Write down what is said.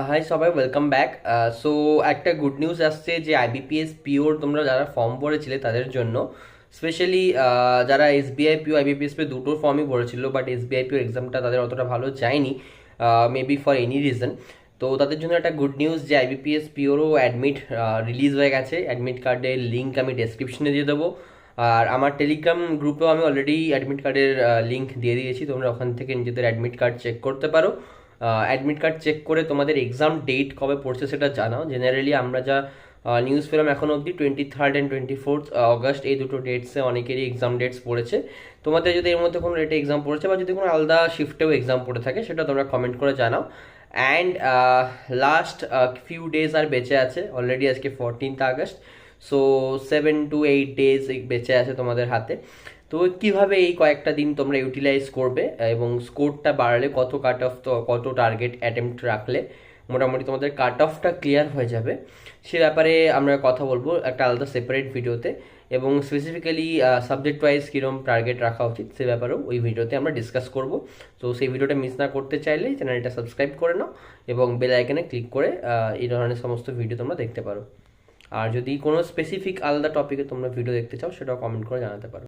High সবাই, welcome back. So একটা good news আসছে যে আইবিপিএস পিওর তোমরা যারা ফর্ম ভরেছিলে তাদের জন্য স্পেশালি যারা এসবিআই পিও আইবিপিএস পিও দুটোর ফর্মই ভরেছিল, বাট এসবিআই পিওর এক্সামটা তাদের অতটা ভালো যায়নি, মেবি ফর এনি রিজন। তো তাদের জন্য একটা গুড নিউজ যে আইবিপিএস পিওরও অ্যাডমিট রিলিজ হয়ে গেছে। অ্যাডমিট কার্ডের লিঙ্ক আমি ডেসক্রিপশনে দিয়ে দেবো, আর আমার টেলিগ্রাম গ্রুপেও আমি অলরেডি অ্যাডমিট কার্ডের লিঙ্ক দিয়ে দিয়েছি। তোমরা ওখান থেকে নিজেদের অ্যাডমিট কার্ড চেক করতে পারো। অ্যাডমিট কার্ড চেক করে তোমাদের এক্সাম ডেট কবে পড়ছে সেটা জানাও। জেনারেলি আমরা যা নিউজ পেলাম এখন অবধি 23rd অ্যান্ড 24th অগস্ট, এই দুটো ডেটসে অনেকেরই এক্সাম ডেটস পড়েছে। তোমাদের যদি এর মধ্যে কোনো ডেটে এক্সাম পড়েছে বা যদি কোনো আলাদা শিফটেও এক্সাম পড়ে থাকে সেটা তোমরা কমেন্ট করে জানাও। অ্যান্ড লাস্ট ফিউ ডেজ আর বেঁচে আছে, অলরেডি আজকে 14th August. So 7 to 8 days বেঁচে আছে তোমাদের হাতে। তো কিভাবে এই কয়েকটা দিন তোমরা ইউটিলাইজ করবে এবং স্কোরটা বাড়লে কত কাট অফ, তো কত টার্গেট অ্যাটেম্প্ট রাখলে মোটামুটি তোমাদের কাট অফটা ক্লিয়ার হয়ে যাবে, সে ব্যাপারে আমরা কথা বলবো একটা আলাদা সেপারেট ভিডিওতে। এবং স্পেসিফিক্যালি সাবজেক্ট ওয়াইজ কীরকম টার্গেট রাখা উচিত সে ব্যাপারেও ওই ভিডিওতে আমরা ডিসকাস করব। তো সেই ভিডিওটা মিস না করতে চাইলে চ্যানেলটা সাবস্ক্রাইব করে নাও এবং বেল আইকনে ক্লিক করে এই ধরনের সমস্ত ভিডিও তোমরা দেখতে পারো। আর যদি কোনো স্পেসিফিক আলাদা টপিকে তোমরা ভিডিও দেখতে চাও সেটাও কমেন্ট করে জানাতে পারো।